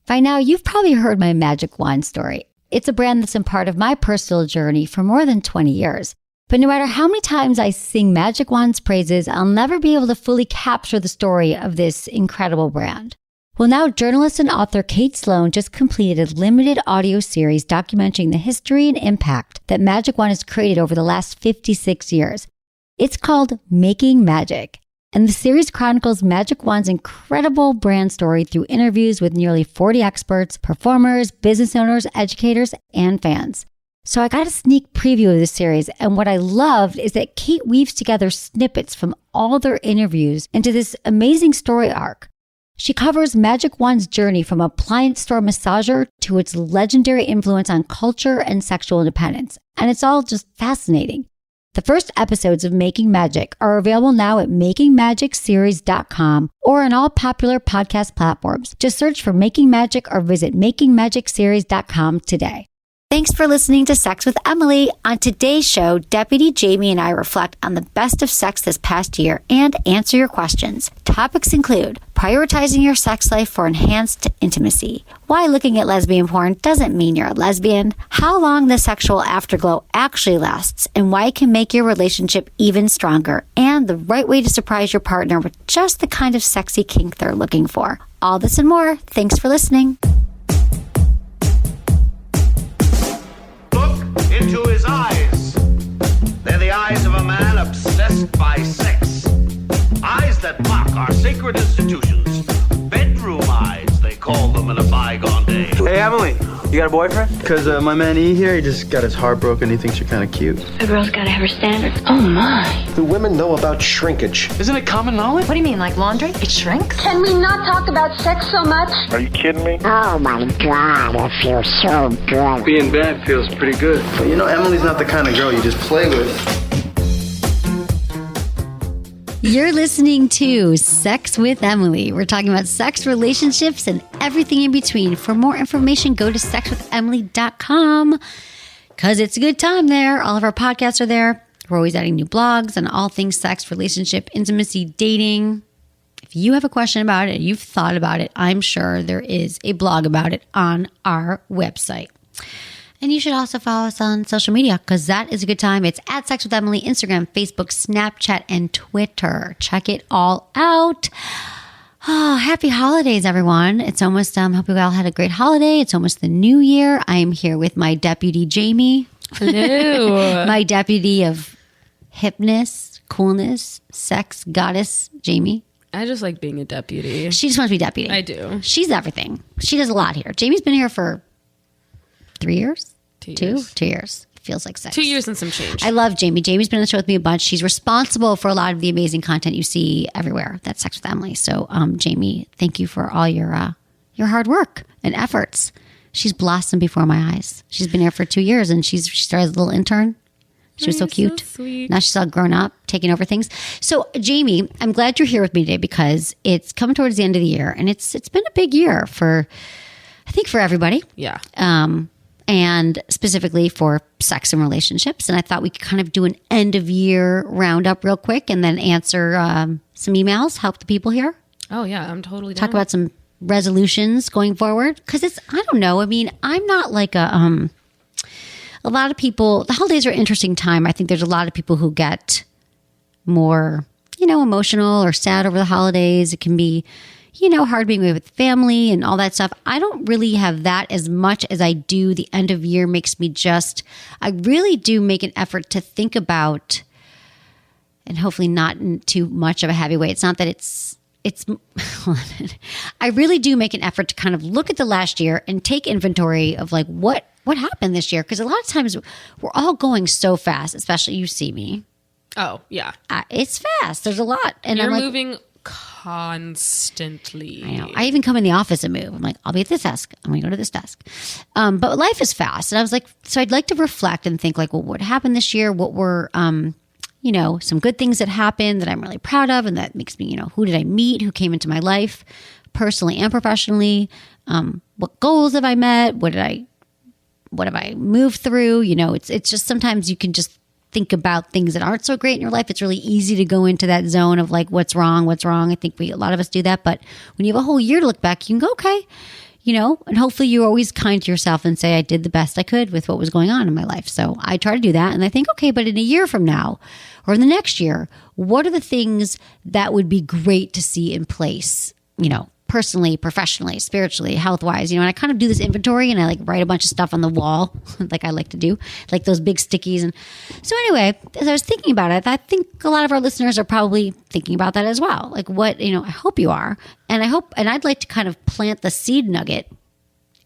By now, you've probably heard my magic wand story. It's a brand that's been part of my personal journey for more than 20 years. But no matter how many times I sing Magic Wand's praises, I'll never be able to fully capture the story of this incredible brand. Well, now journalist and author Kate Sloan just completed a limited audio series documenting the history and impact that Magic Wand has created over the last 56 years. It's called Making Magic. And the series chronicles Magic Wand's incredible brand story through interviews with nearly 40 experts, performers, business owners, educators, and fans. So I got a sneak preview of this series, and what I loved is that Kate weaves together snippets from all their interviews into this amazing story arc. She covers Magic Wand's journey from appliance store massager to its legendary influence on culture and sexual independence, and it's all just fascinating. The first episodes of Making Magic are available now at makingmagicseries.com or on all popular podcast platforms. Just search for Making Magic or visit makingmagicseries.com today. Thanks for listening to Sex with Emily. On today's show, Deputy Jamie and I reflect on the best of sex this past year and answer your questions. Topics include prioritizing your sex life for enhanced intimacy, why looking at lesbian porn doesn't mean you're a lesbian, how long the sexual afterglow actually lasts, and why it can make your relationship even stronger, and the right way to surprise your partner with just the kind of sexy kink they're looking for. All this and more. Thanks for listening. Into his eyes. They're the eyes of a man obsessed by sex. Eyes that mock our sacred institutions. Bedroom eyes, they call them in a bygone day. Hey, Emily, you got a boyfriend? Because my man E here, he just got his heart broken. He thinks you're kind of cute. A girl's got to have her standards. Oh, my. Do women know about shrinkage? Isn't it common knowledge? What do you mean, like laundry? It shrinks? Can we not talk about sex so much? Are you kidding me? Oh my God, it feels so good. Being bad feels pretty good. But you know, Emily's not the kind of girl you just play with. You're listening to Sex with Emily. We're talking about sex, relationships, and everything in between. For more information, go to sexwithemily.com because it's a good time there. All of our podcasts are there. We're always adding new blogs on all things sex, relationship, intimacy, dating. If you have a question about it, you've thought about it, I'm sure there is a blog about it on our website. And you should also follow us on social media because that is a good time. It's at Sex with Emily, Instagram, Facebook, Snapchat, and Twitter. Check it all out. Oh, happy holidays, everyone. It's almost, hope you all had a great holiday. It's almost the new year. I am here with my deputy, Jamie. Hello. My deputy of hipness, coolness, sex, goddess, Jamie. I just like being a deputy. She just wants to be deputy. I do. She's everything. She does a lot here. Jamie's been here for 3 years? 2 years. 2 years. Feels like 6. 2 years and some change. I love Jamie. Jamie's been on the show with me a bunch. She's responsible for a lot of the amazing content you see everywhere. That's Sex with Emily. So, Jamie, thank you for all your hard work and efforts. She's blossomed before my eyes. She's been here for 2 years, and she started as a little intern. She was so cute. So sweet. Now she's all grown up, taking over things. So, Jamie, I'm glad you're here with me today because it's coming towards the end of the year, and it's been a big year for, I think, for everybody. Yeah. And specifically for sex and relationships. And I thought we could kind of do an end of year roundup real quick and then answer some emails, help the people here. Oh, yeah. I'm totally down. Talk about some resolutions going forward. Because I don't know. I mean, I'm not like a lot of people, the holidays are an interesting time. I think there's a lot of people who get more, emotional or sad over the holidays. It can be, hard being away with family and all that stuff. I don't really have that as much as I do. The end of year makes me I really do make an effort to think about, and hopefully not in too much of a heavy way. It's not that it's I really do make an effort to kind of look at the last year and take inventory of like what happened this year. Because a lot of times we're all going so fast, especially you see me. Oh, yeah. It's fast. There's a lot. And You're I'm like, moving constantly. I know. I even come in the office and move. I'm like, I'll be at this desk. I'm going to go to this desk. But life is fast. And I was like, so I'd like to reflect and think like, well, what happened this year? What were, some good things that happened that I'm really proud of. And that makes me, who did I meet? Who came into my life personally and professionally? What goals have I met? What have I moved through? It's just sometimes you can just think about things that aren't so great in your life. It's really easy to go into that zone of like, what's wrong? I think a lot of us do that. But when you have a whole year to look back, you can go, okay, and hopefully you're always kind to yourself and say, I did the best I could with what was going on in my life. So I try to do that. And I think, okay, but in a year from now or in the next year, what are the things that would be great to see in place, personally, professionally, spiritually, health-wise, and I kind of do this inventory and I like write a bunch of stuff on the wall like I like to do, like those big stickies. And so anyway, as I was thinking about it, I think a lot of our listeners are probably thinking about that as well. Like what, I hope you are. And I'd like to kind of plant the seed nugget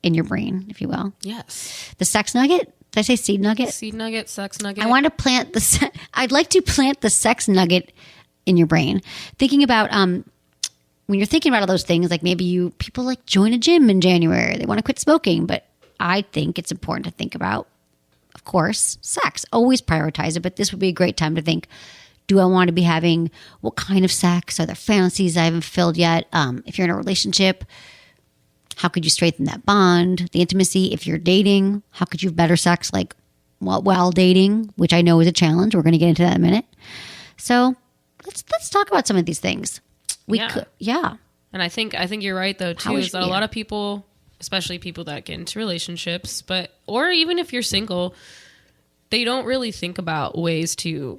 in your brain, if you will. Yes. The sex nugget. Did I say seed nugget? Seed nugget, sex nugget. I'd like to plant the sex nugget in your brain. Thinking about, when you're thinking about all those things, like maybe people like join a gym in January, they want to quit smoking, but I think it's important to think about, of course, sex. Always prioritize it, but this would be a great time to think, do I want to be having what kind of sex? Are there fantasies I haven't filled yet? If you're in a relationship, how could you strengthen that bond, the intimacy? If you're dating, how could you have better sex while dating, which I know is a challenge. We're going to get into that in a minute. So let's talk about some of these things. Yeah. And I think you're right though too. Is that a lot of people, especially people that get into relationships, or even if you're single, they don't really think about ways to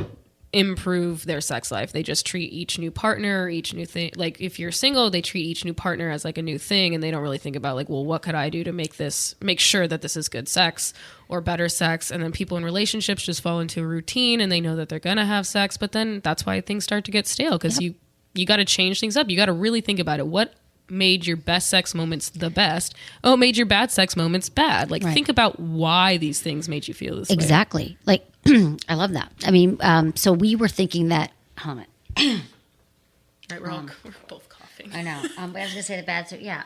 improve their sex life. They just treat each new partner, each new thing. Like if you're single, they treat each new partner as like a new thing, and they don't really think about like, well, what could I do to make sure that this is good sex or better sex? And then people in relationships just fall into a routine and they know that they're gonna have sex, but then that's why things start to get stale because you got to change things up. You got to really think about it. What made your best sex moments the best? Oh, it made your bad sex moments bad. Like think about why these things made you feel this way. Exactly. Like, I love that. I mean, so we were thinking that, hold on a minute. Right, we're both coughing. I know. I was going to say the bad, so yeah.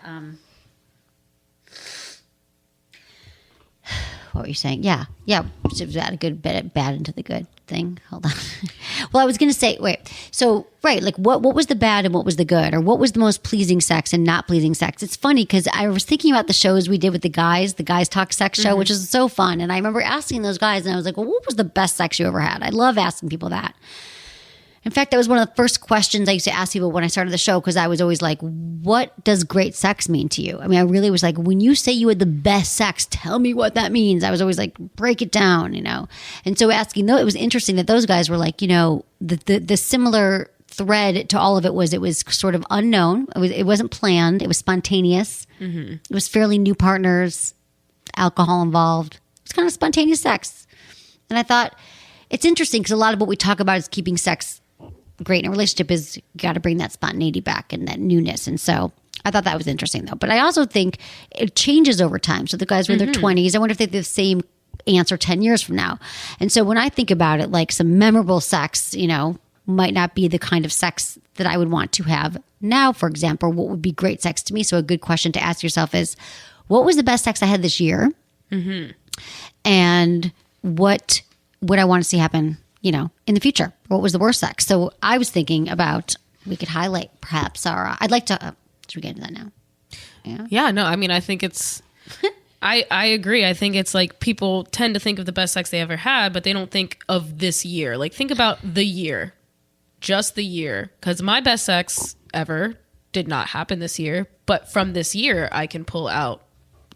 What were you saying? Yeah. So that a good bit bad into the good thing. Hold on. Well, I was going to say, wait. So, right, like what was the bad and what was the good? Or what was the most pleasing sex and not pleasing sex? It's funny because I was thinking about the shows we did with the Guys Talk Sex show, which is so fun. And I remember asking those guys and I was like, well, what was the best sex you ever had? I love asking people that. In fact, that was one of the first questions I used to ask people when I started the show because I was always like, what does great sex mean to you? I mean, I really was like, when you say you had the best sex, tell me what that means. I was always like, break it down, And so asking, though, it was interesting that those guys were like, the similar thread to all of it was sort of unknown. It wasn't planned. It was spontaneous. Mm-hmm. It was fairly new partners, alcohol involved. It was kind of spontaneous sex. And I thought, it's interesting because a lot of what we talk about is keeping sex great in a relationship is you got to bring that spontaneity back and that newness. And so I thought that was interesting though. But I also think it changes over time. So the guys were in their 20s. I wonder if they have the same answer 10 years from now. And so when I think about it, like some memorable sex, might not be the kind of sex that I would want to have now, for example. What would be great sex to me? So a good question to ask yourself is, what was the best sex I had this year? Mm-hmm. And what would I want to see happen in the future? What was the worst sex? So I was thinking about, we could highlight perhaps I'd like to, should we get into that now? Yeah, no, I mean, I think it's, I agree. I think it's like people tend to think of the best sex they ever had, but they don't think of this year. Like think about the year, just the year. Because my best sex ever did not happen this year, but from this year, I can pull out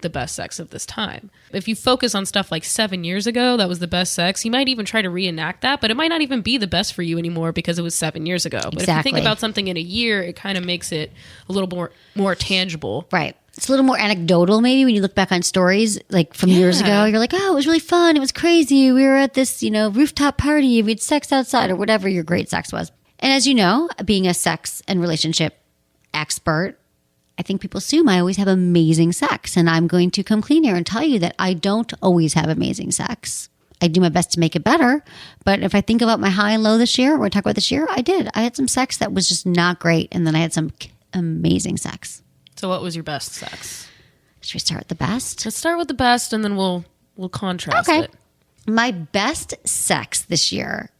the best sex of this time. If you focus on stuff like 7 years ago, that was the best sex, you might even try to reenact that, but it might not even be the best for you anymore because it was 7 years ago. But if you think about something in a year, it kind of makes it a little more tangible. Right. It's a little more anecdotal maybe when you look back on stories like from years ago. You're like, oh, it was really fun. It was crazy. We were at this, rooftop party. We had sex outside or whatever your great sex was. And as you know, being a sex and relationship expert, I think people assume I always have amazing sex, and I'm going to come clean here and tell you that I don't always have amazing sex. I do my best to make it better, but if I think about my high and low this year, or I talk about this year, I did. I had some sex that was just not great, and then I had some amazing sex. So what was your best sex? Should we start with the best? Let's start with the best, and then we'll contrast it. My best sex this year,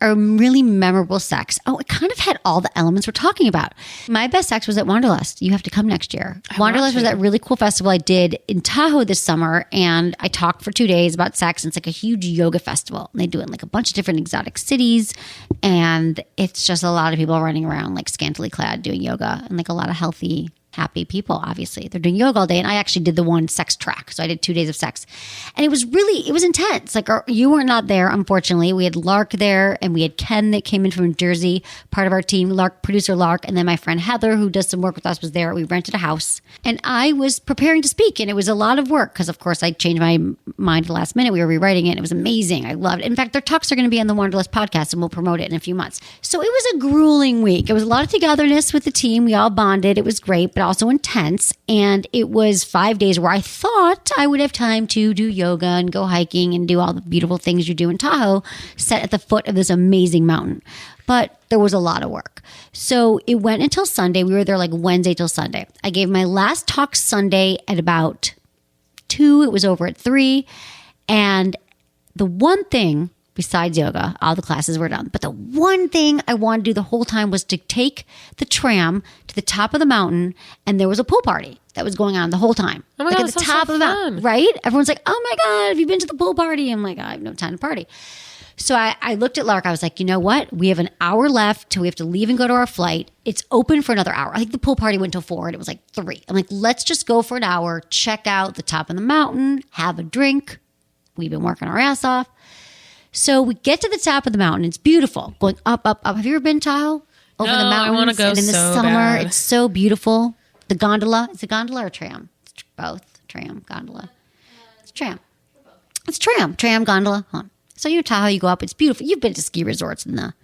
a really memorable sex. Oh, it kind of had all the elements we're talking about. My best sex was at Wanderlust. You have to come next year. Wanderlust was that really cool festival I did in Tahoe this summer, and I talked for 2 days about sex. And it's like a huge yoga festival. And they do it in like a bunch of different exotic cities, and it's just a lot of people running around like scantily clad doing yoga and like a lot of healthy happy people, obviously. They're doing yoga all day. And I actually did the one sex track. So I did 2 days of sex. And it was intense. Like, you were not there, unfortunately. We had Lark there, and we had Ken that came in from New Jersey, part of our team, producer Lark. And then my friend Heather, who does some work with us, was there. We rented a house. And I was preparing to speak. And it was a lot of work because, of course, I changed my mind at the last minute. We were rewriting it. And it was amazing. I loved it. In fact, their talks are going to be on the Wanderlust podcast, and we'll promote it in a few months. So it was a grueling week. It was a lot of togetherness with the team. We all bonded. It was great, but also intense. And it was 5 days where I thought I would have time to do yoga and go hiking and do all the beautiful things you do in Tahoe, set at the foot of this amazing mountain. But there was a lot of work. So it went until Sunday. We were there like Wednesday till Sunday. I gave my last talk Sunday at about 2. It was over at 3. And the one thing, besides yoga, all the classes were done. But the one thing I wanted to do the whole time was to take the tram to the top of the mountain, and there was a pool party that was going on the whole time. Oh my like God, at the top of the mountain, right? Everyone's like, "Oh my God, have you been to the pool party?" I'm like, "I have no time to party." So I looked at Lark. I was like, "You know what? We have an hour left till we have to leave and go to our flight. It's open for another hour." I think the pool party went till 4, and it was like 3. I'm like, "Let's just go for an hour, check out the top of the mountain, have a drink." We've been working our ass off. So we get to the top of the mountain. It's beautiful, going up, up, up. Have you ever been, Tahoe? Over the mountains? I want to go. And in the summer, bad. it's so beautiful. The gondola. Is it gondola or tram? It's both. Tram, gondola. It's tram. It's tram. Tram, gondola. Hold on. So you're Tahoe, you go up. It's beautiful. You've been to ski resorts in the...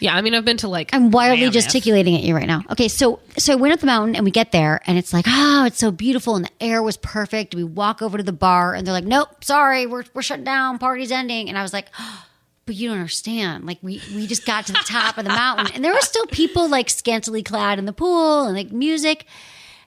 Yeah, I mean, I've been to like... I'm wildly Mammoth. gesticulating at you right now. Okay, so I went up the mountain and we get there and it's like, oh, it's so beautiful and the air was perfect. We walk over to the bar and they're like, nope, sorry, we're shut down. Party's ending. And I was like, oh, but you don't understand. Like we just got to the top of the mountain and there were still people like scantily clad in the pool and like music.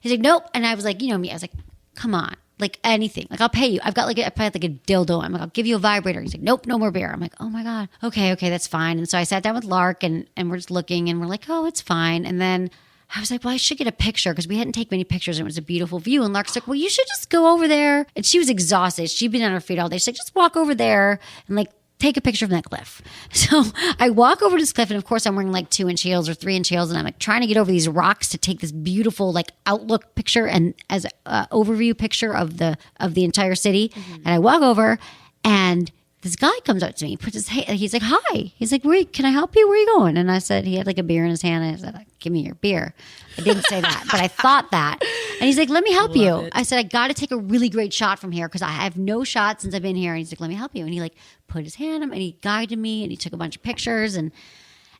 He's like, nope. And I was like, you know me. I was like, come on. Like anything, like I'll pay you. I've got like I had like a dildo. I'm like, I'll give you a vibrator. He's like, nope, no more beer. I'm like, oh my God. Okay, that's fine. And so I sat down with Lark and we're just looking and we're like, oh, it's fine. And then I was like, well, I should get a picture because we hadn't taken many pictures and it was a beautiful view. And Lark's like, well, you should just go over there. And she was exhausted. She'd been on her feet all day. She's like, just walk over there and like take a picture from that cliff. So I walk over to this cliff and of course I'm wearing like 2-inch heels or 3-inch heels and I'm like trying to get over these rocks to take this beautiful like outlook picture and as an overview picture of the entire city. Mm-hmm. And I walk over and this guy comes up to me, puts his hand, he's like, hi. He's like, can I help you? Where are you going? And I said, he had like a beer in his hand and I said, give me your beer. I didn't say that, but I thought that. And he's like, let me help you. It. I said, I got to take a really great shot from here because I have no shot since I've been here. And he's like, let me help you. And he like put his hand on him and he guided me and he took a bunch of pictures and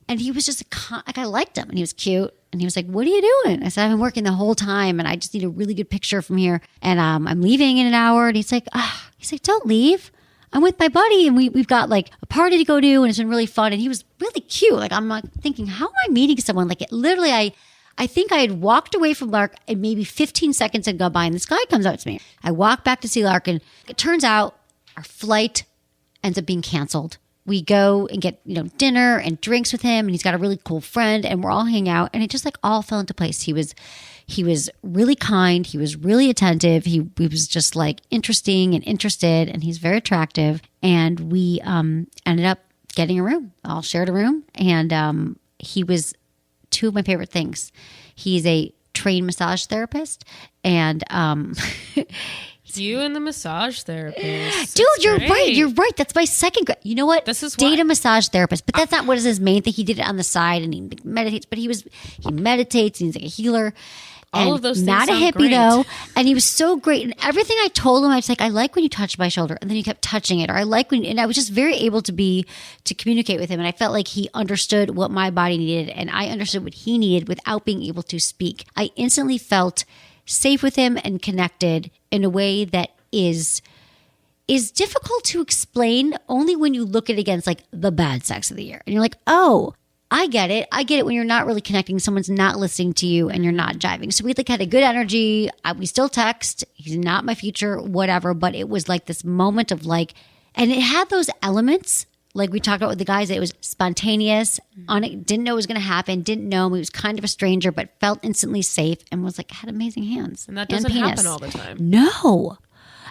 he was just like, I liked him and he was cute. And he was like, what are you doing? I said, I've been working the whole time and I just need a really good picture from here. And I'm leaving in an hour. And he's like, don't leave. I'm with my buddy and we've got like a party to go to and it's been really fun. And he was really cute. Like I'm like thinking, how am I meeting someone? Like literally, I think I had walked away from Lark and maybe 15 seconds had gone by and this guy comes up to me. I walk back to see Lark and it turns out our flight ends up being canceled. We go and get, dinner and drinks with him and he's got a really cool friend and we're all hanging out and it just like all fell into place. He was really kind. He was really attentive. He was just like interesting and interested and he's very attractive. And we ended up getting a room. All shared a room. And he was 2 of my favorite things. He's a trained massage therapist and you and the massage therapist. Dude, That's you're great. right. You're right. That's my second. You know what? This is date why- a massage therapist, but that's not what is his main thing. He did it on the side and he meditates. But he meditates. And he's like a healer. All And of those things not a sound hippie great. though. And he was so great. And everything I told him, I was like, I like when you touch my shoulder. And then he kept touching it. Or I like when, and I was just very able to communicate with him. And I felt like he understood what my body needed. And I understood what he needed without being able to speak. I instantly felt safe with him and connected in a way that is difficult to explain only when you look at it against like the bad sex of the year. And you're like, oh, I get it. I get it when you're not really connecting. Someone's not listening to you and you're not jiving. So we like had a good energy. We still text. He's not my future, whatever. But it was like this moment of like, and it had those elements like we talked about with the guys. It was spontaneous. Didn't know it was going to happen. Didn't know him. He was kind of a stranger, but felt instantly safe and was like, had amazing hands. And that doesn't happen all the time. No.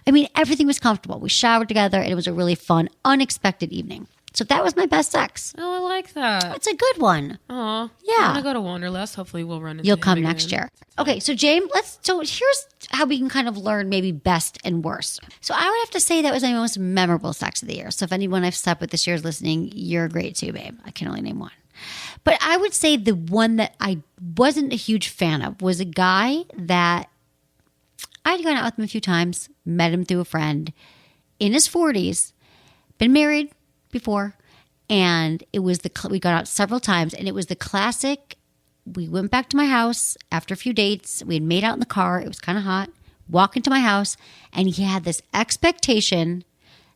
I mean, everything was comfortable. We showered together and it was a really fun, unexpected evening. So that was my best sex. Oh, I like that. It's a good one. Oh, Yeah. I want to go to Wanderlust. Hopefully, we'll run into You'll him come again. next year. Okay, so James, so here's how we can kind of learn maybe best and worst. So I would have to say that was my most memorable sex of the year. So if anyone I've slept with this year is listening, you're great too, babe. I can only name one. But I would say the one that I wasn't a huge fan of was a guy that I'd gone out with him a few times, met him through a friend, in his 40s, been married before, and it was we got out several times, and it was the classic. We went back to my house after a few dates. We had made out in the car. It was kind of hot. Walk into my house, and he had this expectation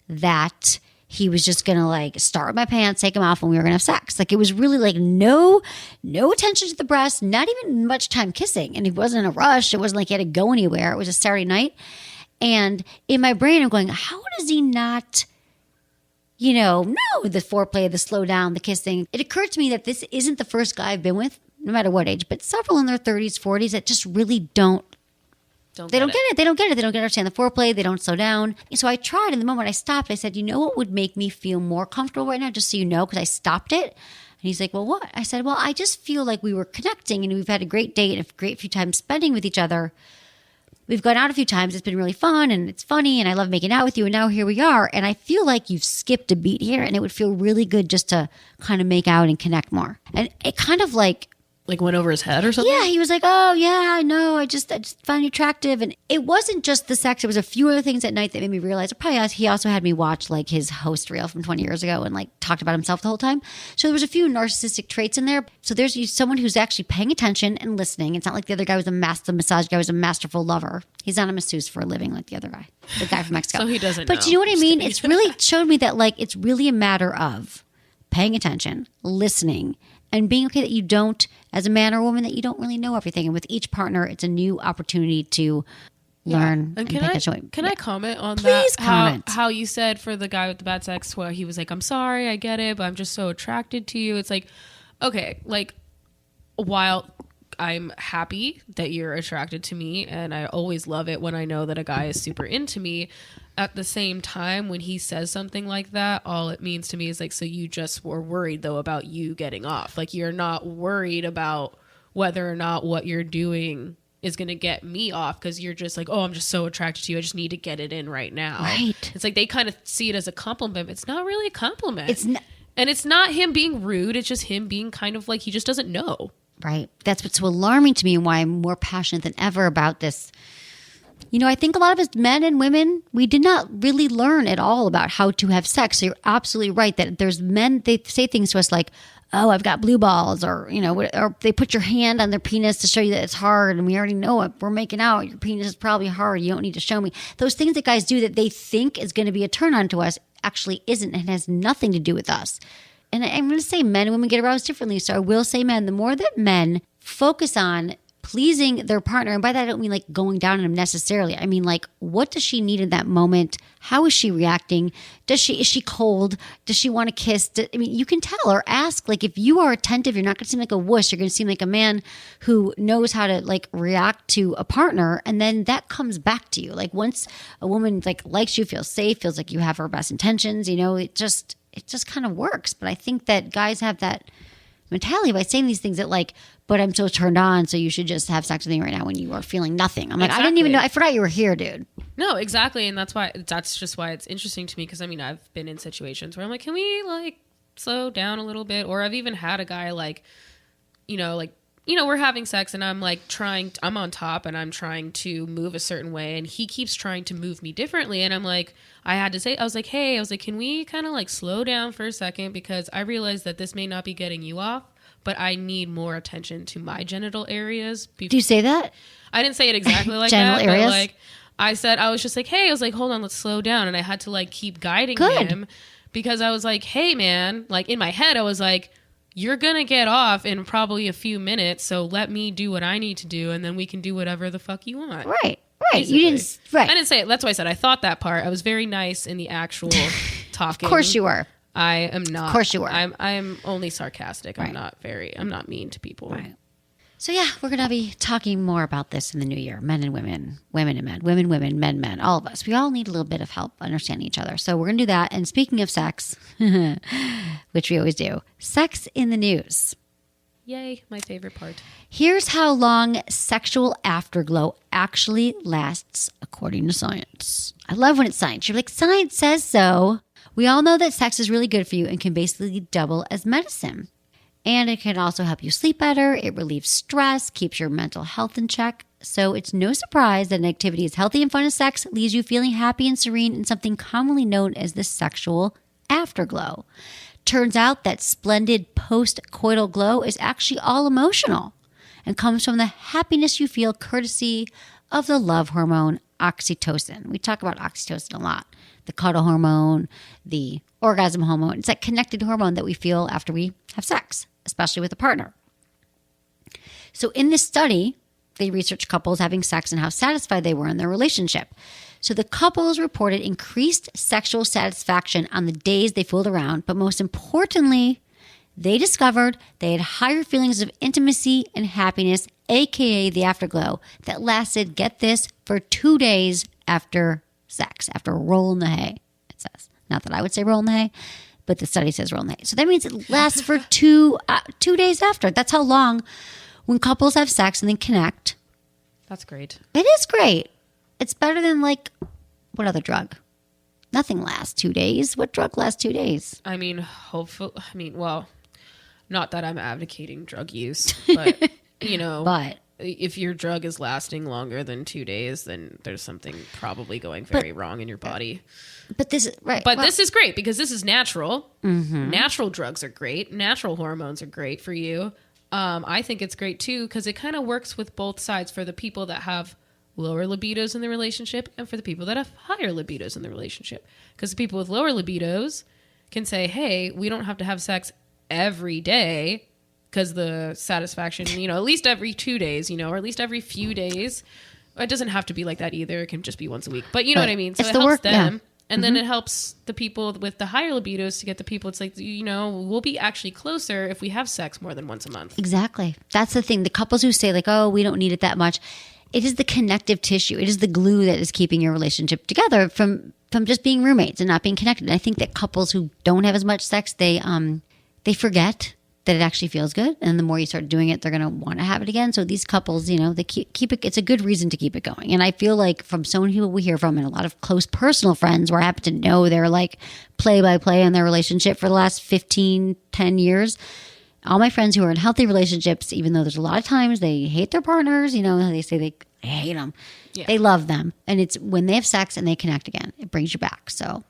that he was just going to like start with my pants, take them off, and we were going to have sex. Like it was really like no attention to the breast, not even much time kissing. And he wasn't in a rush. It wasn't like he had to go anywhere. It was a Saturday night. And in my brain, I'm going, how does he not, know the foreplay, the slow down, the kissing? It occurred to me that this isn't the first guy I've been with, no matter what age, but several in their 30s, 40s that just really don't get it. They don't get it. They don't understand the foreplay. They don't slow down. So I tried. And the moment I stopped, I said, you know what would make me feel more comfortable right now, just so you know, because I stopped it. And he's like, well, what? I said, well, I just feel like we were connecting and we've had a great date and a great few times spending with each other. We've gone out a few times. It's been really fun and it's funny and I love making out with you. And now here we are. And I feel like you've skipped a beat here and it would feel really good just to kind of make out and connect more. And it kind of like went over his head or something? Yeah, he was like, oh, yeah, I know. I just find you attractive. And it wasn't just the sex. It was a few other things at night that made me realize. He also had me watch like his host reel from 20 years ago and like talked about himself the whole time. So there was a few narcissistic traits in there. So there's someone who's actually paying attention and listening. It's not like the other guy was the massage guy was a masterful lover. He's not a masseuse for a living like the other guy, the guy from Mexico. So he doesn't But know. you know what I mean? It's really showed me that like it's really a matter of paying attention, listening, and being okay that you don't, as a man or woman, that you don't really know everything. And with each partner, it's a new opportunity to learn and pick a choice. Can I comment on Please that? comment. How you said for the guy with the bad sex, where he was like, I'm sorry, I get it, but I'm just so attracted to you. It's like, okay, like, while I'm happy that you're attracted to me, and I always love it when I know that a guy is super into me, at the same time, when he says something like that, all it means to me is like, so you just were worried though about you getting off. Like you're not worried about whether or not what you're doing is going to get me off, because you're just like, oh, I'm just so attracted to you. I just need to get it in right now. Right. It's like they kind of see it as a compliment. It's not really a compliment. And it's not him being rude. It's just him being kind of like, he just doesn't know. Right. That's what's so alarming to me and why I'm more passionate than ever about this. I think a lot of us men and women, we did not really learn at all about how to have sex. So you're absolutely right that there's men, they say things to us like, oh, I've got blue balls, or they put your hand on their penis to show you that it's hard, and we already know it. We're making out. Your penis is probably hard. You don't need to show me. Those things that guys do that they think is going to be a turn on to us actually isn't, and has nothing to do with us. And I'm going to say men and women get aroused differently. So I will say men, the more that men focus on pleasing their partner, and by that I don't mean like going down on them necessarily. I mean like, what does she need in that moment? How is she reacting? Is she cold? Does she want to kiss? You can tell or ask. Like if you are attentive, you're not going to seem like a wuss. You're going to seem like a man who knows how to like react to a partner, and then that comes back to you. Like once a woman like likes you, feels safe, feels like you have her best intentions, it just kind of works. But I think that guys have that mentality by saying these things that like, but I'm so turned on, so you should just have sex with me right now when you are feeling nothing. I'm like, exactly. I didn't even know. I forgot you were here, dude. No, exactly. And that's just why it's interesting to me. Because I've been in situations where I'm like, can we like slow down a little bit? Or I've even had a guy like, we're having sex and I'm like I'm on top and I'm trying to move a certain way, and he keeps trying to move me differently. And I'm like, I was like, can we kind of like slow down for a second? Because I realize that this may not be getting you off, but I need more attention to my genital areas. Do you say that? I didn't say it exactly like genital that, areas? but like I was just like, hey, I was like, hold on, let's slow down. And I had to like keep guiding him, because I was like, hey man, like in my head, I was like, you're going to get off in probably a few minutes. So let me do what I need to do. And then we can do whatever the fuck you want. Right. Basically. You didn't, right. I didn't say it. That's why I said I thought that part. I was very nice in the actual talking. Of course you were. I am not. Of course you were. I'm only sarcastic. Right. I'm not mean to people. Right. So yeah, we're going to be talking more about this in the new year. Men and women, women and men, women, men, all of us. We all need a little bit of help understanding each other. So we're going to do that. And speaking of sex, which we always do, sex in the news. Yay, my favorite part. Here's how long sexual afterglow actually lasts according to science. I love when it's science. You're like, science says so. We all know that sex is really good for you and can basically double as medicine. And it can also help you sleep better. It relieves stress, keeps your mental health in check. So it's no surprise that an activity as healthy and fun as sex leaves you feeling happy and serene in something commonly known as the sexual afterglow. Turns out that splendid post-coital glow is actually all emotional and comes from the happiness you feel courtesy of the love hormone oxytocin. We talk about oxytocin a lot. The cuddle hormone, the orgasm hormone. It's that connected hormone that we feel after we have sex, especially with a partner. So in this study, they researched couples having sex and how satisfied they were in their relationship. So the couples reported increased sexual satisfaction on the days they fooled around, but most importantly, they discovered they had higher feelings of intimacy and happiness, aka the afterglow, that lasted, get this, for 2 days after sex, after roll in the hay, it says. Not that I would say roll in the hay, but the study says roll in the hay. So that means it lasts for 2 days after. That's how long when couples have sex and then connect. That's great. It is great. It's better than what other drug? Nothing lasts 2 days. What drug lasts 2 days? I mean, well, not that I'm advocating drug use, but, But if your drug is lasting longer than 2 days, then there's something probably going very wrong in your body. But this is right. But this is great because this is natural. Mm-hmm. Natural drugs are great. Natural hormones are great for you. I think it's great too because it kind of works with both sides for the people that have lower libidos in the relationship and for the people that have higher libidos in the relationship. Because the people with lower libidos can say, hey, we don't have to have sex every day because the satisfaction, at least every 2 days, or at least every few days. It doesn't have to be like that either. It can just be once a week. But you know what I mean? So it helps them. Yeah. And then it helps the people with the higher libidos to get the people. It's like, we'll be actually closer if we have sex more than once a month. Exactly. That's the thing. The couples who say we don't need it that much. It is the connective tissue. It is the glue that is keeping your relationship together from just being roommates and not being connected. And I think that couples who don't have as much sex, they forget that it actually feels good. And the more you start doing it, they're going to want to have it again. So these couples, they keep it. It's a good reason to keep it going. And I feel like from so many people we hear from and a lot of close personal friends where I happen to know they're play by play on their relationship for the last 10 years. All my friends who are in healthy relationships, even though there's a lot of times they hate their partners, they say they hate them. Yeah. They love them. And it's when they have sex and they connect again, it brings you back. So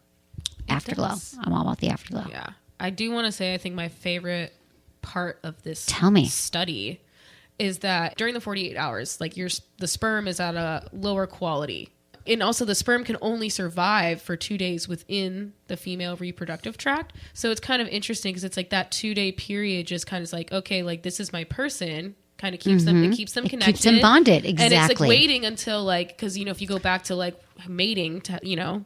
afterglow. I'm all about the afterglow. Yeah. I do want to say, I think my favorite part of this study is that during the 48 hours, the sperm is at a lower quality. And also the sperm can only survive for 2 days within the female reproductive tract. So it's kind of interesting because it's that 2 day period just kind of okay, this is my person, kind of keeps them, it keeps them connected. Keeps them bonded, exactly. And it's waiting until because, if you go back to mating, to,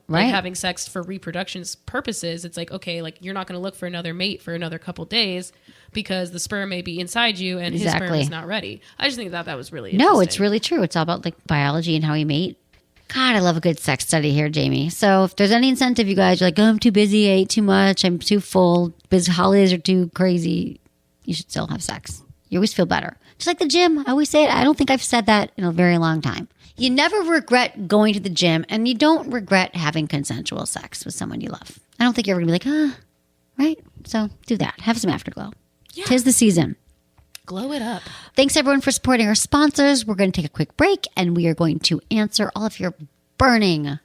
having sex for reproduction purposes, it's okay, you're not going to look for another mate for another couple days because the sperm may be inside you and his sperm is not ready. I just think that was really interesting. No, it's really true. It's all about biology and how we mate. God, I love a good sex study here, Jamie. So if there's any incentive, you guys are I'm too busy, I ate too much, I'm too full, busy holidays are too crazy, you should still have sex. You always feel better. Just like the gym, I always say it. I don't think I've said that in a very long time. You never regret going to the gym, and you don't regret having consensual sex with someone you love. I don't think you're ever going to be right? So do that. Have some afterglow. Yeah. 'Tis the season. Glow it up. Thanks, everyone, for supporting our sponsors. We're going to take a quick break, and we are going to answer all of your burning,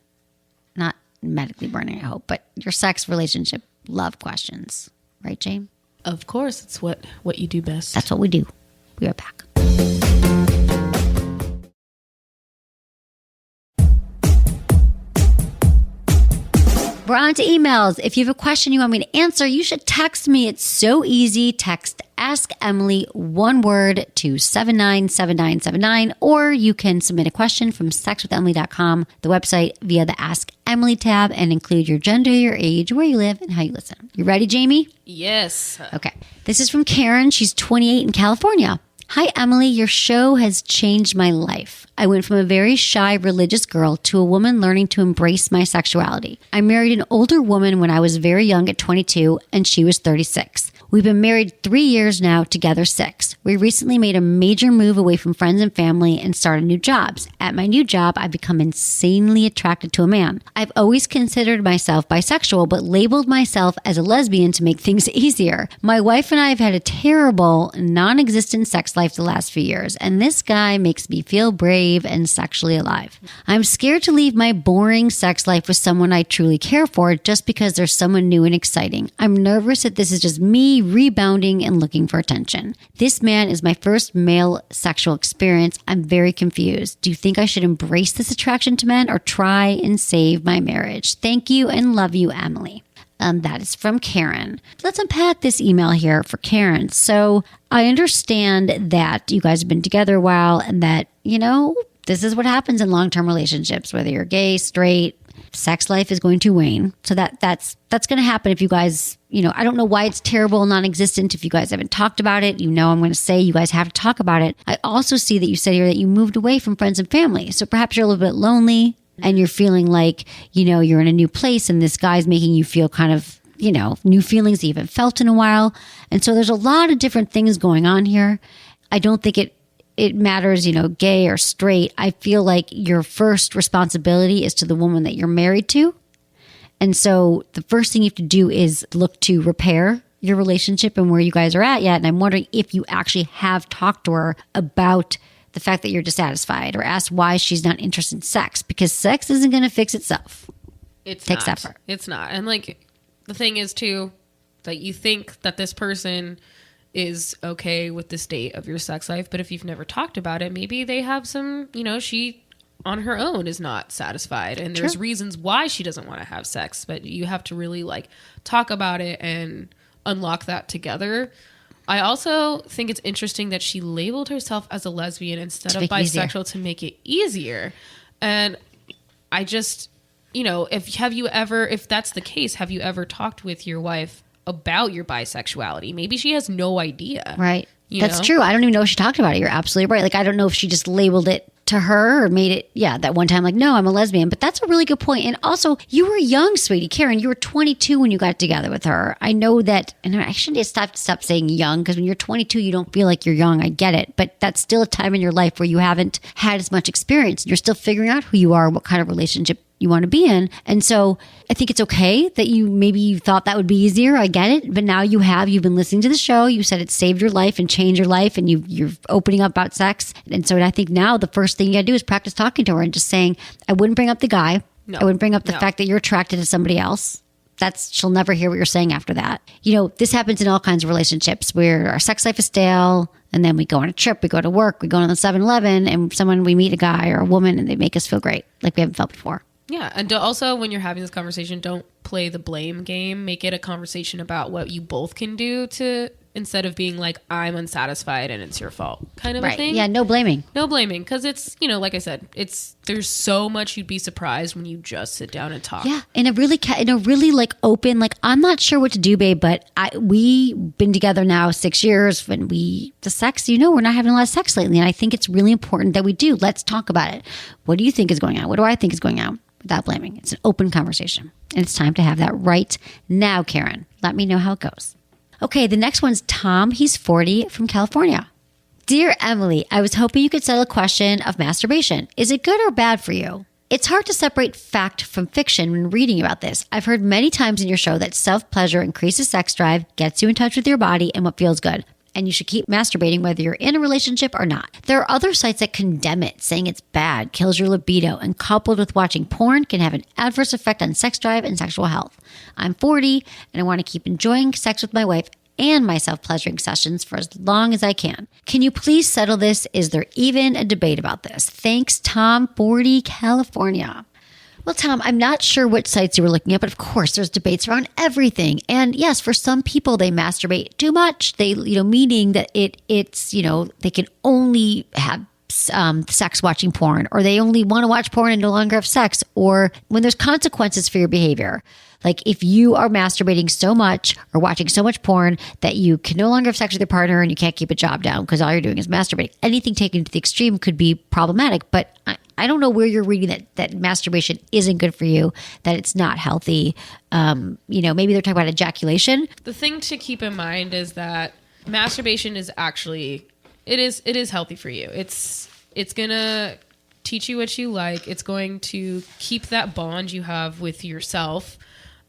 not medically burning, I hope, but your sex, relationship, love questions. Right, James? Of course. It's what you do best. That's what we do. We are back. We're on to emails. If you have a question you want me to answer, you should text me. It's so easy. Text Ask Emily, one word, to 797979, or you can submit a question from sexwithemily.com, the website, via the Ask Emily tab, and include your gender, your age, where you live, and how you listen. You ready, Jamie? Yes. Okay. This is from Karen. She's 28 in California. Hi, Emily. Your show has changed my life. I went from a very shy religious girl to a woman learning to embrace my sexuality. I married an older woman when I was very young at 22 and she was 36. We've been married 3 years now, together 6. We recently made a major move away from friends and family and started new jobs. At my new job, I've become insanely attracted to a man. I've always considered myself bisexual, but labeled myself as a lesbian to make things easier. My wife and I have had a terrible, non-existent sex life the last few years, and this guy makes me feel brave and sexually alive. I'm scared to leave my boring sex life with someone I truly care for just because there's someone new and exciting. I'm nervous that this is just me rebounding and looking for attention. This man is my first male sexual experience. I'm very confused. Do you think I should embrace this attraction to men or try and save my marriage? Thank you and love you, Emily. That is from Karen. Let's unpack this email here for Karen. So I understand that you guys have been together a while and that, this is what happens in long-term relationships, whether you're gay, straight, sex life is going to wane. So that's going to happen if you guys, I don't know why it's terrible and non-existent if you guys haven't talked about it. I'm going to say you guys have to talk about it. I also see that you said here that you moved away from friends and family. So perhaps you're a little bit lonely and you're feeling like, you're in a new place and this guy's making you feel kind of, new feelings that you haven't felt in a while. And so there's a lot of different things going on here. I don't think it matters, gay or straight. I feel like your first responsibility is to the woman that you're married to. And so the first thing you have to do is look to repair your relationship and where you guys are at yet. And I'm wondering if you actually have talked to her about the fact that you're dissatisfied or asked why she's not interested in sex, because sex isn't going to fix itself. It takes effort. It's not. And the thing is too, that you think that this person is okay with the state of your sex life, but if you've never talked about it, maybe they have some, she on her own is not satisfied and there's reasons why she doesn't want to have sex, but you have to really talk about it and unlock that together. I also think it's interesting that she labeled herself as a lesbian instead of bisexual to make it easier. And I just, if that's the case, have you ever talked with your wife about your bisexuality? Maybe she has no idea. Right. That's true. I don't even know if she talked about it. You're absolutely right. I don't know if she just labeled it to her or made it, that one time, no, I'm a lesbian. But that's a really good point. And also, you were young, sweetie. Karen, you were 22 when you got together with her. I know that, and I shouldn't stop saying young, because when you're 22, you don't feel like you're young. I get it. But that's still a time in your life where you haven't had as much experience. You're still figuring out who you are, what kind of relationship you want to be in. And so I think it's okay that you thought that would be easier. I get it. But now you've been listening to the show. You said it saved your life and changed your life and you're opening up about sex. And so I think now the first thing you got to do is practice talking to her and just saying, I wouldn't bring up the guy. No, I wouldn't bring up the fact that you're attracted to somebody else. She'll never hear what you're saying after that. This happens in all kinds of relationships where our sex life is stale and then we go on a trip, we go to work, we go on the 7-Eleven and we meet a guy or a woman and they make us feel great like we haven't felt before. Yeah. And also when you're having this conversation, don't play the blame game. Make it a conversation about what you both can do to, instead of being like, I'm unsatisfied and it's your fault kind of a thing. Yeah. No blaming. No blaming. Cause it's, like I said, there's so much you'd be surprised when you just sit down and talk. Yeah. In a really open, I'm not sure what to do, babe, but we've been together now 6 years when the sex, we're not having a lot of sex lately. And I think it's really important that we do. Let's talk about it. What do you think is going on? What do I think is going on? Without blaming. It's an open conversation. And it's time to have that right now, Karen. Let me know how it goes. Okay, the next one's Tom. He's 40 from California. Dear Emily, I was hoping you could settle a question of masturbation. Is it good or bad for you? It's hard to separate fact from fiction when reading about this. I've heard many times in your show that self-pleasure increases sex drive, gets you in touch with your body and what feels good. And you should keep masturbating whether you're in a relationship or not. There are other sites that condemn it, saying it's bad, kills your libido, and coupled with watching porn can have an adverse effect on sex drive and sexual health. I'm 40 and I want to keep enjoying sex with my wife and my self-pleasuring sessions for as long as I can. Can you please settle this? Is there even a debate about this? Thanks, Tom, 40, California. Well, Tom, I'm not sure which sites you were looking at, but of course there's debates around everything. And yes, for some people, they masturbate too much. They, meaning that it's, they can only have sex watching porn, or they only want to watch porn and no longer have sex, or when there's consequences for your behavior. Like if you are masturbating so much or watching so much porn that you can no longer have sex with your partner and you can't keep a job down because all you're doing is masturbating. Anything taken to the extreme could be problematic, but I don't know where you're reading that masturbation isn't good for you, that it's not healthy. Maybe they're talking about ejaculation. The thing to keep in mind is that masturbation is actually, it is healthy for you. It's gonna teach you what you like. It's going to keep that bond you have with yourself.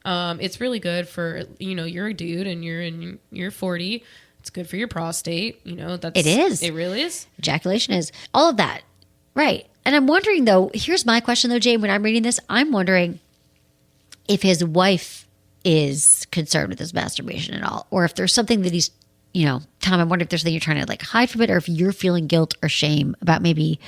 It's really good for, you're a dude and you're 40. It's good for your prostate. It is. It really is. Ejaculation is all of that. Right. And I'm wondering though, here's my question though, Jane, when I'm reading this, I'm wondering if his wife is concerned with his masturbation at all, or if there's something that he's, Tom, I wonder if there's something you're trying to like hide from it, or if you're feeling guilt or shame about maybe,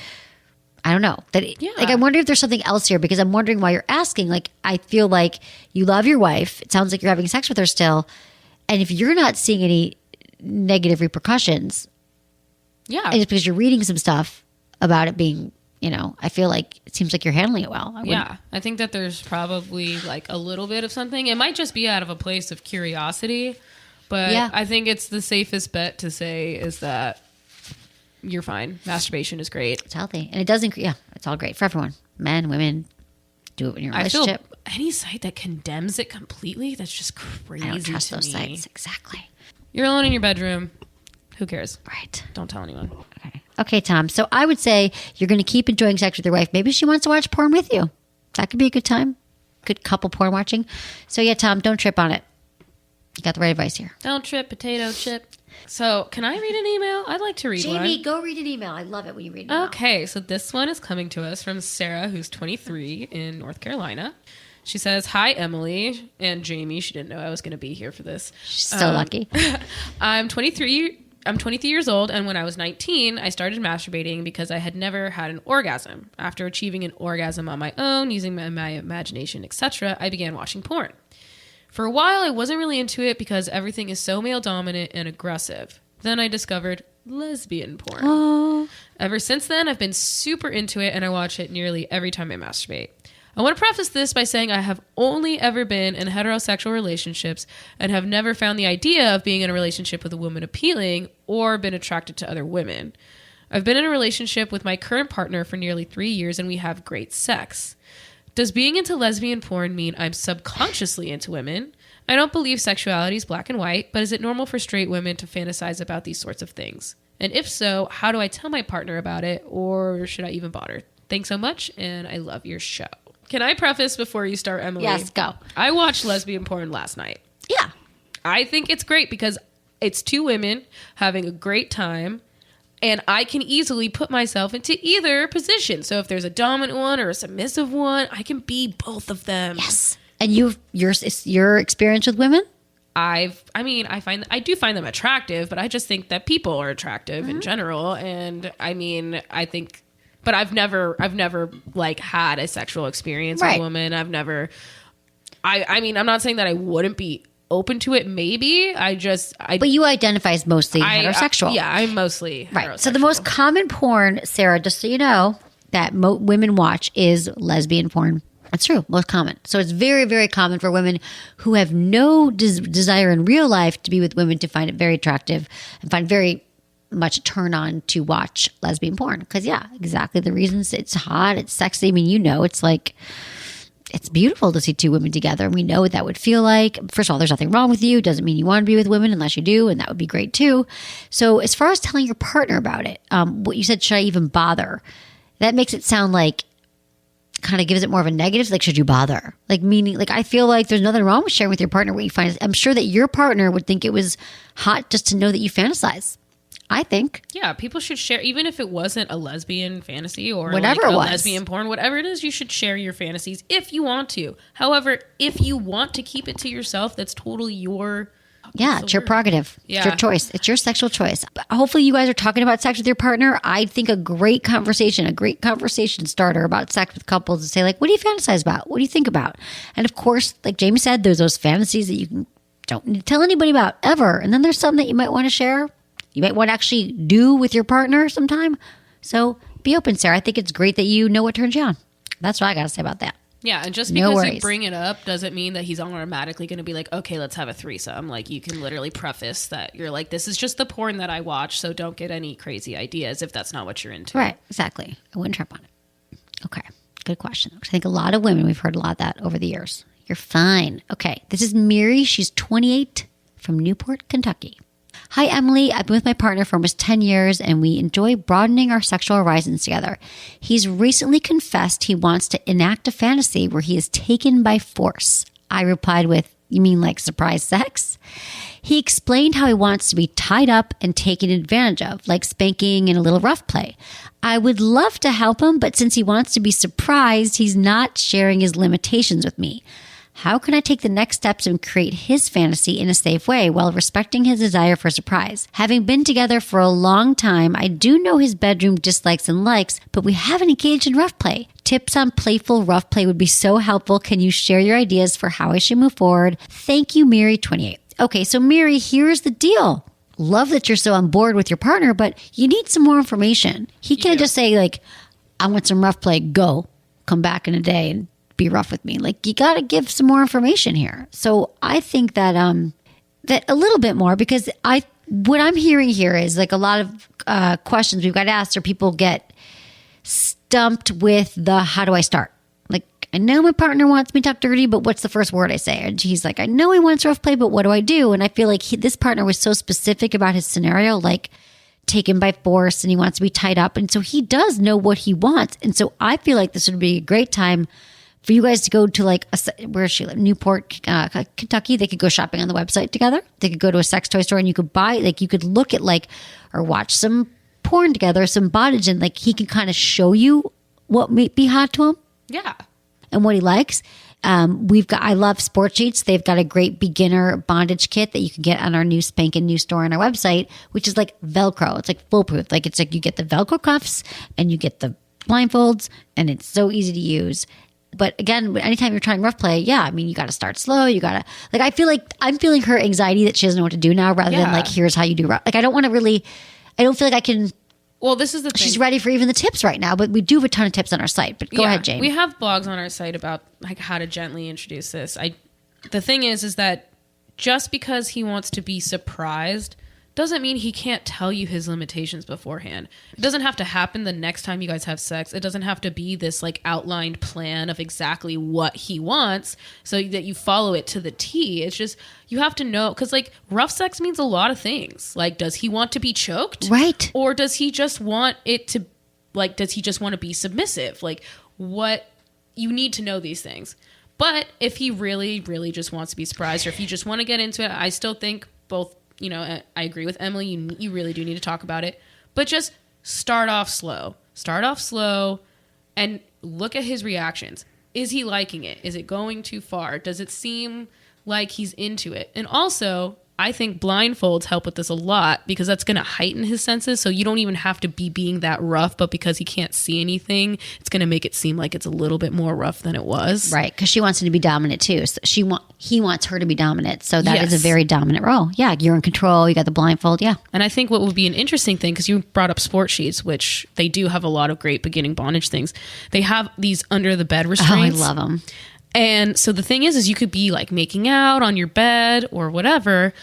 I don't know. Like, I wonder if there's something else here, because I'm wondering why you're asking. Like, I feel like you love your wife. It sounds like you're having sex with her still. And if you're not seeing any negative repercussions, and it's because you're reading some stuff about it being, I feel like it seems like you're handling it well. I think that there's probably like a little bit of something. It might just be out of a place of curiosity, but I think it's the safest bet to say is that you're fine. Masturbation is great. It's healthy. And it does increase. It's all great for everyone. Men, women, do it in your relationship. I feel any site that condemns it completely, that's just crazy. I don't trust to those me. sites. Exactly. You're alone in your bedroom. Who cares? Right. Don't tell anyone. Okay, Tom. So I would say you're going to keep enjoying sex with your wife. Maybe she wants to watch porn with you. That could be a good time. Good couple porn watching. So yeah, Tom, don't trip on it. You got the right advice here. Don't trip, potato chip. So, can I read an email? I'd like to read one. Jamie, go read an email. I love it when you read an email. Okay, so this one is coming to us from Sarah, who's 23 in North Carolina. She says, "Hi, Emily and Jamie." She didn't know I was going to be here for this. She's so lucky. I'm 23 years old, and when I was 19, I started masturbating because I had never had an orgasm. After achieving an orgasm on my own, using my imagination, etc., I began watching porn. For a while, I wasn't really into it because everything is so male-dominant and aggressive. Then I discovered lesbian porn. Oh. Ever since then, I've been super into it, and I watch it nearly every time I masturbate. I want to preface this by saying I have only ever been in heterosexual relationships and have never found the idea of being in a relationship with a woman appealing or been attracted to other women. I've been in a relationship with my current partner for nearly 3 years, and we have great sex. Does being into lesbian porn mean I'm subconsciously into women? I don't believe sexuality is black and white, but is it normal for straight women to fantasize about these sorts of things? And if so, how do I tell my partner about it, or should I even bother? Thanks so much, and I love your show. Can I preface before you start, Emily? Yes, go. I watched lesbian porn last night. Yeah. I think it's great because it's two women having a great time, and I can easily put myself into either position. So if there's a dominant one or a submissive one, I can be both of them. Yes. And your experience with women? I do find them attractive, but I just think that people are attractive in general. And I think, but I've never like had a sexual experience with a woman. I'm not saying that I wouldn't be open to it. Maybe but you identify as mostly heterosexual. I'm mostly heterosexual. Right. So the most common porn, Sarah, just so you know, that women watch is lesbian porn. That's true. Most common. So it's very, very common for women who have no desire in real life to be with women to find it very attractive and find very much a turn on to watch lesbian porn. Because, exactly the reasons. It's hot. It's sexy. I mean, it's like, it's beautiful to see two women together. And we know what that would feel like. First of all, there's nothing wrong with you. It doesn't mean you want to be with women unless you do. And that would be great too. So as far as telling your partner about it, what you said, should I even bother? That makes it sound like, kind of gives it more of a negative. Like, should you bother? Like, meaning, like, I feel like there's nothing wrong with sharing with your partner what you find. I'm sure that your partner would think it was hot just to know that you fantasize. I think. Yeah, people should share, even if it wasn't a lesbian fantasy or whatever like it was. Lesbian porn, whatever it is, you should share your fantasies if you want to. However, if you want to keep it to yourself, that's totally your... Yeah, it's your prerogative. Yeah. It's your choice. It's your sexual choice. But hopefully you guys are talking about sex with your partner. I think a great conversation starter about sex with couples is say, like, what do you fantasize about? What do you think about? And of course, like Jamie said, there's those fantasies that don't need to tell anybody about ever. And then there's some that you might want to share. You might want to actually do with your partner sometime. So be open, Sarah. I think it's great that you know what turns you on. That's what I got to say about that. Yeah, and just No because worries. you bring it up doesn't mean that he's automatically going to be like, okay, let's have a threesome. Like, you can literally preface that you're like, this is just the porn that I watch, so don't get any crazy ideas if that's not what you're into. Right, exactly. I wouldn't trip on it. Okay, good question. I think a lot of women, we've heard a lot of that over the years. You're fine. Okay, this is Miri. She's 28 from Newport, Kentucky. Hi, Emily. I've been with my partner for almost 10 years, and we enjoy broadening our sexual horizons together. He's recently confessed he wants to enact a fantasy where he is taken by force. I replied with, you mean like surprise sex? He explained how he wants to be tied up and taken advantage of, like spanking and a little rough play. I would love to help him, but since he wants to be surprised, he's not sharing his limitations with me. How can I take the next steps and create his fantasy in a safe way while respecting his desire for surprise? Having been together for a long time, I do know his bedroom dislikes and likes, but we haven't engaged in rough play. Tips on playful rough play would be so helpful. Can you share your ideas for how I should move forward? Thank you, Miri28. Okay, so Miri, here's the deal. Love that you're so on board with your partner, but you need some more information. He can't just say like, I want some rough play, go, come back in a day and be rough with me. Like, you got to give some more information here. So I think that that a little bit more, because what I'm hearing here is like a lot of questions we've got asked, or people get stumped with the how do I start? Like, I know my partner wants me to talk dirty, but what's the first word I say? And he's like, I know he wants rough play, but what do I do? And I feel like this partner was so specific about his scenario, like taken by force, and he wants to be tied up. And so he does know what he wants. And so I feel like this would be a great time for you guys to go to like, where she live? Newport, Kentucky. They could go shopping on the website together. They could go to a sex toy store and you could buy, like you could look at like, or watch some porn together, some bondage, and like he can kind of show you what might be hot to him. Yeah. And what he likes. I love Sport Sheets. They've got a great beginner bondage kit that you can get on our new spanking new store on our website, which is like Velcro. It's like foolproof. Like, it's like you get the Velcro cuffs and you get the blindfolds, and it's so easy to use. But again, anytime you're trying rough play, yeah, I mean, you got to start slow. You got to, like, I feel like I'm feeling her anxiety that she doesn't know what to do now, rather than like, here's how you do rough. Like, I don't feel like I can. Well, this is the thing. She's ready for even the tips right now, but we do have a ton of tips on our site. But go ahead, Jane. We have blogs on our site about like how to gently introduce this. The thing is that just because he wants to be surprised doesn't mean he can't tell you his limitations beforehand. It doesn't have to happen the next time you guys have sex. It doesn't have to be this like outlined plan of exactly what he wants so that you follow it to the T. It's just, you have to know, because like rough sex means a lot of things. Like, does he want to be choked? Right. Or does he just want it to, like, does he just want to be submissive? Like, what, you need to know these things. But if he really, really just wants to be surprised, or if you just want to get into it, I still think both, you know, I agree with Emily. You really do need to talk about it, but just start off slow. Start off slow and look at his reactions. Is he liking it? Is it going too far? Does it seem like he's into it? And also, I think blindfolds help with this a lot, because that's going to heighten his senses. So you don't even have to be being that rough, but because he can't see anything, it's going to make it seem like it's a little bit more rough than it was. Right, because she wants him to be dominant too. So he wants her to be dominant. So that is a very dominant role. Yeah, you're in control. You got the blindfold. Yeah. And I think what would be an interesting thing, because you brought up Sport Sheets, which they do have a lot of great beginning bondage things. They have these under the bed restraints. Oh, I love them. And so the thing is you could be like making out on your bed or whatever,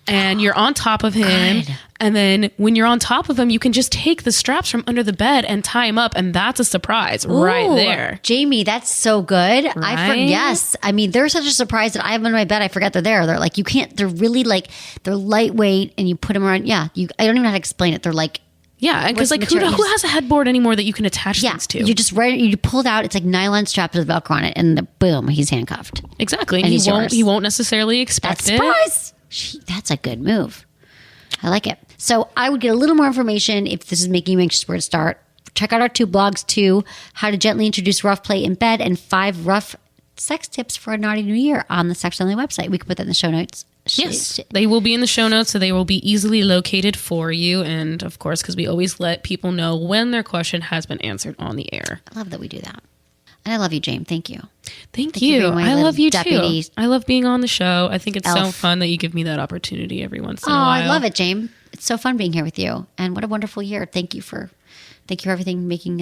and you're on top of him. Good. And then when you're on top of him, you can just take the straps from under the bed and tie him up. And that's a surprise right there. Jamie, that's so good. Right? Yes. I mean, they're such a surprise that I have them in my bed. I forget they're there. They're like, you can't, they're really like, they're lightweight, and you put them around. Yeah. I don't even know how to explain it. They're like, yeah, because like who has a headboard anymore that you can attach things to? You just you pull it out. It's like nylon strap with Velcro on it, and boom, he's handcuffed. Exactly, and he won't necessarily expect that surprise. That's a good move. I like it. So I would get a little more information if this is making you anxious where to start. Check out our 2 blogs too: how to gently introduce rough play in bed, and 5 rough sex tips for a naughty new year on the Sex Only website. We can put that in the show notes. Yes, they will be in the show notes, so they will be easily located for you. And of course, because we always let people know when their question has been answered on the air. I love that we do that. And I love you, James. Thank you. Thank you. I love you deputy. too. I love being on the show. I think it's so Elf. fun that you give me that opportunity every once in a Oh, while. I love it, James. It's so fun being here with you. And what a wonderful year. Thank you for thank you for everything, making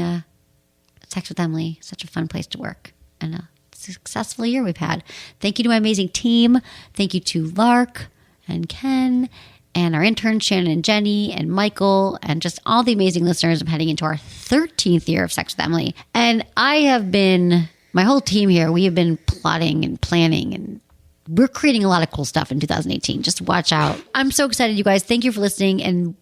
Sex with Emily such a fun place to work and a successful year we've had. Thank you to my amazing team. Thank you to Lark and Ken and our interns, Shannon and Jenny and Michael, and just all the amazing listeners. I'm heading into our 13th year of Sex with Emily. And my whole team here, we have been plotting and planning, and we're creating a lot of cool stuff in 2018. Just watch out. I'm so excited, you guys. Thank you for listening, and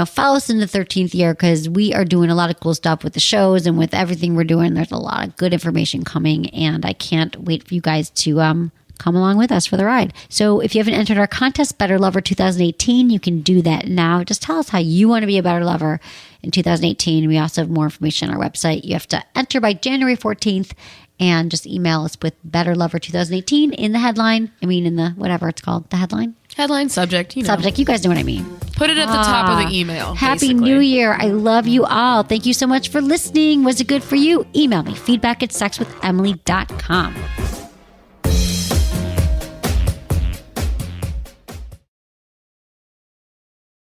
follow us in the 13th year, because we are doing a lot of cool stuff with the shows and with everything we're doing. There's a lot of good information coming, and I can't wait for you guys to come along with us for the ride. So if you haven't entered our contest, Better Lover 2018, you can do that now. Just tell us how you want to be a better lover in 2018. We also have more information on our website. You have to enter by January 14th, and just email us with Better Lover 2018 in the headline. I mean, in the whatever it's called, the headline. Headline, subject, Subject, you guys know what I mean. Put it at the top of the email. Happy New Year. I love you all. Thank you so much for listening. Was it good for you? Email me, feedback@sexwithemily.com.